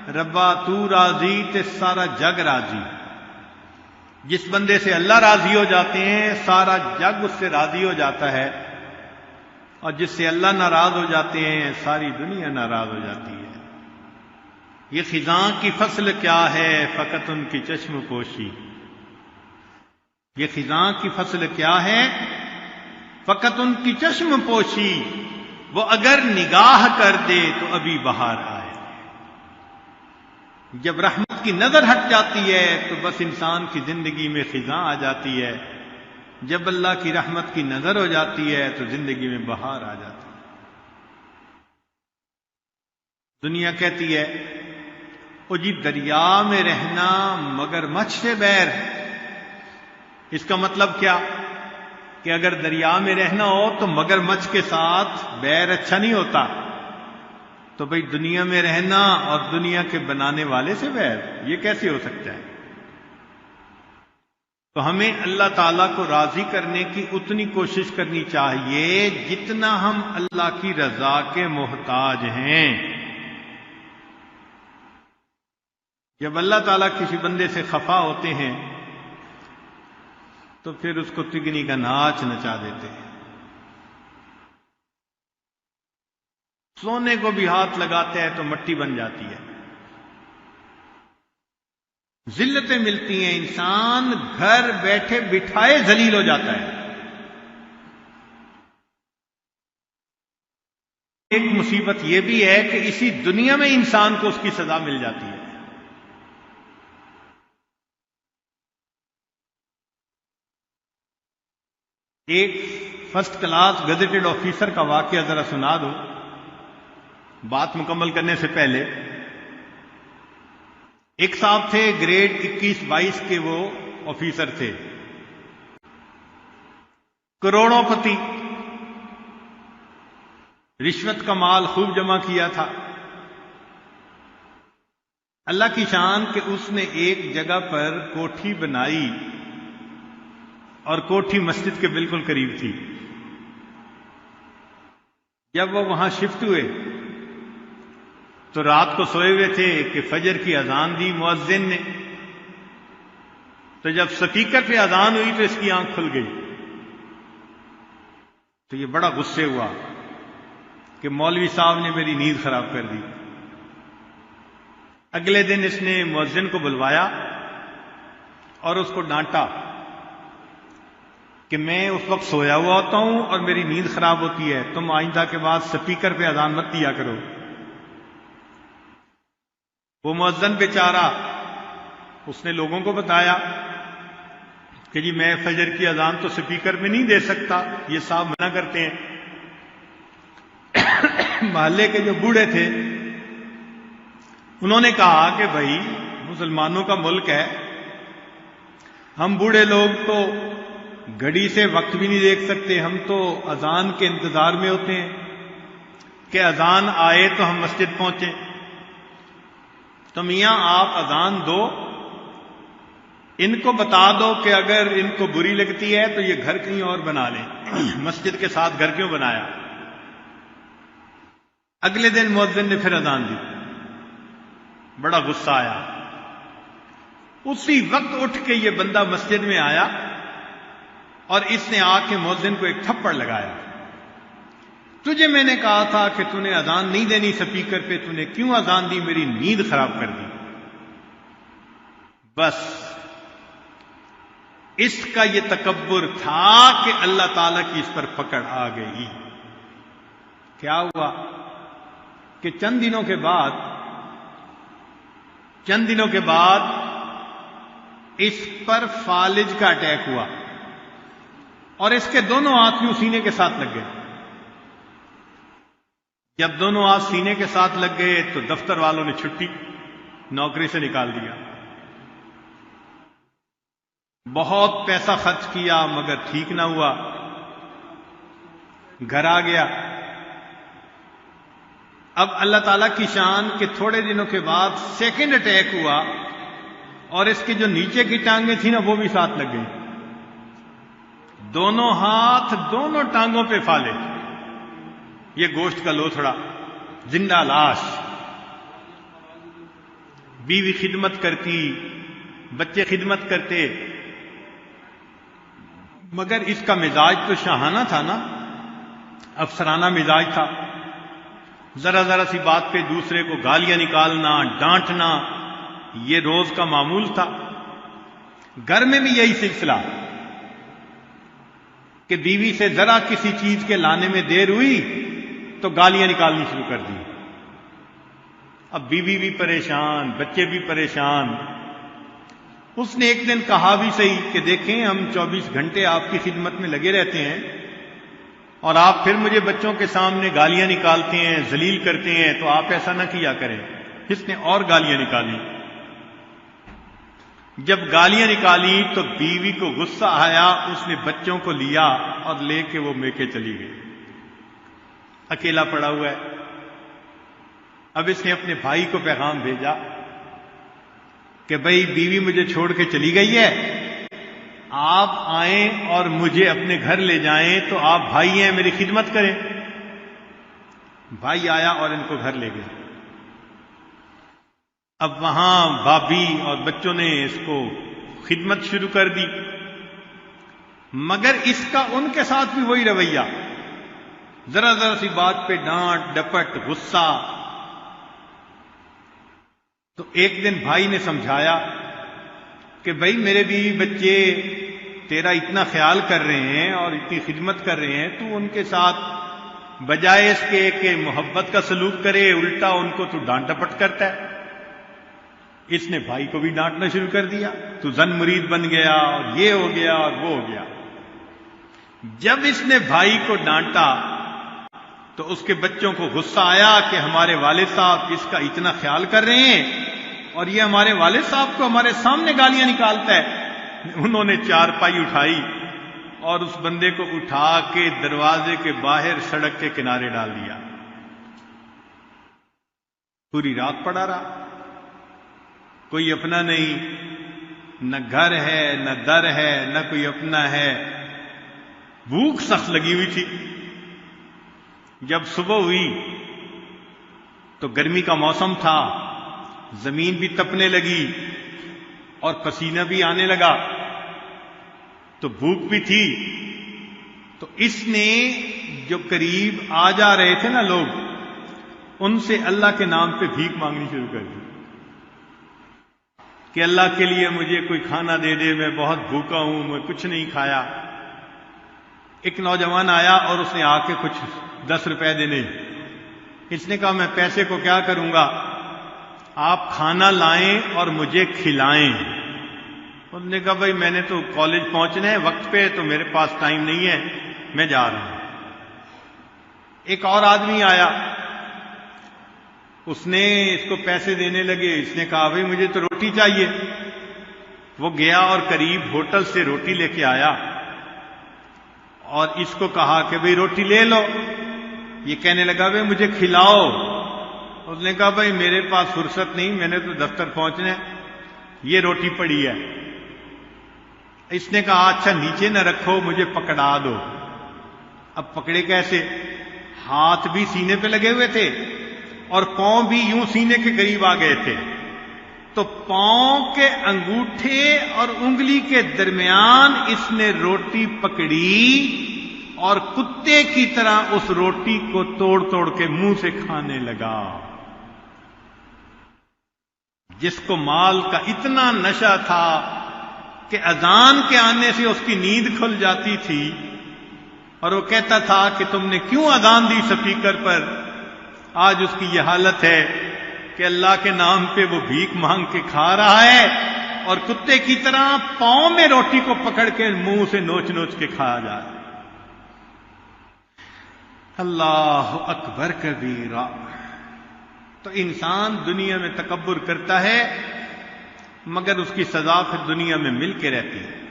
ربا تو راضی تے سارا جگ راضی. جس بندے سے اللہ راضی ہو جاتے ہیں سارا جگ اس سے راضی ہو جاتا ہے، اور جس سے اللہ ناراض ہو جاتے ہیں ساری دنیا ناراض ہو جاتی ہے. یہ خزاں کی فصل کیا ہے فقط ان کی چشم پوشی. یہ خزاں کی فصل کیا ہے فقط ان کی چشم پوشی. وہ اگر نگاہ کر دے تو ابھی بہار آئے. جب رحمت کی نظر ہٹ جاتی ہے تو بس انسان کی زندگی میں خزاں آ جاتی ہے. جب اللہ کی رحمت کی نظر ہو جاتی ہے تو زندگی میں بہار آ جاتی ہے. دنیا کہتی ہے او جی دریا میں رہنا مگر مچھ سے بیر. اس کا مطلب کیا کہ اگر دریا میں رہنا ہو تو مگر مچھ کے ساتھ بیر اچھا نہیں ہوتا. تو بھئی دنیا میں رہنا اور دنیا کے بنانے والے سے بیر، یہ کیسے ہو سکتا ہے؟ تو ہمیں اللہ تعالیٰ کو راضی کرنے کی اتنی کوشش کرنی چاہیے جتنا ہم اللہ کی رضا کے محتاج ہیں. جب اللہ تعالیٰ کسی بندے سے خفا ہوتے ہیں تو پھر اس کو تگنی کا ناچ نچا دیتے ہیں. سونے کو بھی ہاتھ لگاتے ہیں تو مٹی بن جاتی ہے. ذلتیں ملتی ہیں، انسان گھر بیٹھے بٹھائے ذلیل ہو جاتا ہے. ایک مصیبت یہ بھی ہے کہ اسی دنیا میں انسان کو اس کی سزا مل جاتی ہے. ایک فرسٹ کلاس گزیٹڈ آفیسر کا واقعہ ذرا سنا دو بات مکمل کرنے سے پہلے. ایک صاحب تھے گریڈ 21-22 کے، وہ آفیسر تھے، کروڑوں پتی، رشوت کا مال خوب جمع کیا تھا. اللہ کی شان کہ اس نے ایک جگہ پر کوٹھی بنائی اور کوٹھی مسجد کے بالکل قریب تھی. جب وہ وہاں شفٹ ہوئے تو رات کو سوئے ہوئے تھے کہ فجر کی اذان دی مؤذن نے. تو جب سپیکر پہ اذان ہوئی تو اس کی آنکھ کھل گئی. تو یہ بڑا غصے ہوا کہ مولوی صاحب نے میری نیند خراب کر دی. اگلے دن اس نے مؤذن کو بلوایا اور اس کو ڈانٹا کہ میں اس وقت سویا ہوا ہوتا ہوں اور میری نیند خراب ہوتی ہے، تم آئندہ کے بعد سپیکر پہ اذان مت دیا کرو. وہ مؤذن بیچارہ اس نے لوگوں کو بتایا کہ جی میں فجر کی اذان تو سپیکر میں نہیں دے سکتا، یہ صاحب منع کرتے ہیں. محلے کے جو بوڑھے تھے انہوں نے کہا کہ بھائی مسلمانوں کا ملک ہے، ہم بوڑھے لوگ تو گھڑی سے وقت بھی نہیں دیکھ سکتے، ہم تو اذان کے انتظار میں ہوتے ہیں کہ اذان آئے تو ہم مسجد پہنچیں. تو میاں آپ اذان دو، ان کو بتا دو کہ اگر ان کو بری لگتی ہے تو یہ گھر کہیں اور بنا لیں، مسجد کے ساتھ گھر کیوں بنایا. اگلے دن مؤذن نے پھر اذان دی، بڑا غصہ آیا. اسی وقت اٹھ کے یہ بندہ مسجد میں آیا اور اس نے آ کے مؤذن کو ایک تھپڑ لگایا. تجھے میں نے کہا تھا کہ تو نے اذان نہیں دینی سپیکر پہ، تو نے کیوں اذان دی، میری نیند خراب کر دی. بس اس کا یہ تکبر تھا کہ اللہ تعالیٰ کی اس پر پکڑ آ گئی. کیا ہوا کہ چند دنوں کے بعد اس پر فالج کا اٹیک ہوا اور اس کے دونوں ہاتھ یوں سینے کے ساتھ لگ گئے. جب دونوں ہاتھ سینے کے ساتھ لگ گئے تو دفتر والوں نے چھٹی، نوکری سے نکال دیا. بہت پیسہ خرچ کیا مگر ٹھیک نہ ہوا. گھر آ گیا. اب اللہ تعالیٰ کی شان کہ تھوڑے دنوں کے بعد سیکنڈ اٹیک ہوا اور اس کے جو نیچے کی ٹانگیں تھیں نا وہ بھی ساتھ لگ گئی. دونوں ہاتھ دونوں ٹانگوں پہ پھالے، یہ گوشت کا لوتھڑا، زندہ لاش. بیوی خدمت کرتی، بچے خدمت کرتے، مگر اس کا مزاج تو شاہانہ تھا نا، افسرانہ مزاج تھا. ذرا ذرا سی بات پہ دوسرے کو گالیاں نکالنا، ڈانٹنا، یہ روز کا معمول تھا. گھر میں بھی یہی سلسلہ کہ بیوی سے ذرا کسی چیز کے لانے میں دیر ہوئی تو گالیاں نکالنی شروع کر دی. اب بیوی بھی پریشان، بچے بھی پریشان. اس نے ایک دن کہا بھی صحیح کہ دیکھیں ہم 24 گھنٹے آپ کی خدمت میں لگے رہتے ہیں اور آپ پھر مجھے بچوں کے سامنے گالیاں نکالتے ہیں، ذلیل کرتے ہیں، تو آپ ایسا نہ کیا کریں. اس نے اور گالیاں نکالی. جب گالیاں نکالی تو بیوی کو غصہ آیا، اس نے بچوں کو لیا اور لے کے وہ میکے چلی گئی. اکیلا پڑا ہوا ہے. اب اس نے اپنے بھائی کو پیغام بھیجا کہ بھائی بیوی مجھے چھوڑ کے چلی گئی ہے، آپ آئیں اور مجھے اپنے گھر لے جائیں، تو آپ بھائی ہیں میری خدمت کریں. بھائی آیا اور ان کو گھر لے گیا. اب وہاں بھابھی اور بچوں نے اس کو خدمت شروع کر دی، مگر اس کا ان کے ساتھ بھی وہی رویہ، ذرا ذرا سی بات پہ ڈانٹ ڈپٹ، غصہ. تو ایک دن بھائی نے سمجھایا کہ بھائی میرے بیوی بچے تیرا اتنا خیال کر رہے ہیں اور اتنی خدمت کر رہے ہیں، تو ان کے ساتھ بجائے اس کے کہ محبت کا سلوک کرے، الٹا ان کو تو ڈانٹ ڈپٹ کرتا ہے. اس نے بھائی کو بھی ڈانٹنا شروع کر دیا، تو زن مرید بن گیا اور یہ ہو گیا اور وہ ہو گیا. جب اس نے بھائی کو ڈانٹا تو اس کے بچوں کو غصہ آیا کہ ہمارے والد صاحب اس کا اتنا خیال کر رہے ہیں اور یہ ہمارے والد صاحب کو ہمارے سامنے گالیاں نکالتا ہے. انہوں نے چارپائی اٹھائی اور اس بندے کو اٹھا کے دروازے کے باہر سڑک کے کنارے ڈال دیا. پوری رات پڑا رہا، کوئی اپنا نہیں، نہ گھر ہے نہ در ہے نہ کوئی اپنا ہے. بھوک سخت لگی ہوئی تھی. جب صبح ہوئی تو گرمی کا موسم تھا، زمین بھی تپنے لگی اور پسینہ بھی آنے لگا، تو بھوک بھی تھی. تو اس نے جو قریب آ جا رہے تھے نا لوگ، ان سے اللہ کے نام پہ بھیک مانگنی شروع کر دی کہ اللہ کے لیے مجھے کوئی کھانا دے دے، میں بہت بھوکا ہوں، میں کچھ نہیں کھایا. ایک نوجوان آیا اور اس نے آ کے کچھ 10 روپے دینے. اس نے کہا میں پیسے کو کیا کروں گا، آپ کھانا لائیں اور مجھے کھلائیں. انہوں نے کہا بھائی میں نے تو کالج پہنچنا ہے وقت پہ، تو میرے پاس ٹائم نہیں ہے، میں جا رہا ہوں. ایک اور آدمی آیا، اس نے اس کو پیسے دینے لگے. اس نے کہا بھائی مجھے تو روٹی چاہیے. وہ گیا اور قریب ہوٹل سے روٹی لے کے آیا اور اس کو کہا کہ بھئی روٹی لے لو. یہ کہنے لگا بھئی مجھے کھلاؤ. اس نے کہا بھئی میرے پاس فرصت نہیں، میں نے تو دفتر پہنچنا ہے، یہ روٹی پڑی ہے. اس نے کہا اچھا نیچے نہ رکھو، مجھے پکڑا دو. اب پکڑے کیسے؟ ہاتھ بھی سینے پہ لگے ہوئے تھے اور پاؤں بھی یوں سینے کے قریب آ گئے تھے. تو پاؤں کے انگوٹھے اور انگلی کے درمیان اس نے روٹی پکڑی اور کتے کی طرح اس روٹی کو توڑ توڑ کے منہ سے کھانے لگا. جس کو مال کا اتنا نشہ تھا کہ اذان کے آنے سے اس کی نیند کھل جاتی تھی اور وہ کہتا تھا کہ تم نے کیوں اذان دی اسپیکر پر. آج اس کی یہ حالت ہے کہ اللہ کے نام پہ وہ بھیک مانگ کے کھا رہا ہے اور کتے کی طرح پاؤں میں روٹی کو پکڑ کے منہ سے نوچ نوچ کے کھایا جا رہا ہے. اللہ اکبر کبیرہ. تو انسان دنیا میں تکبر کرتا ہے مگر اس کی سزا پھر دنیا میں مل کے رہتی ہے.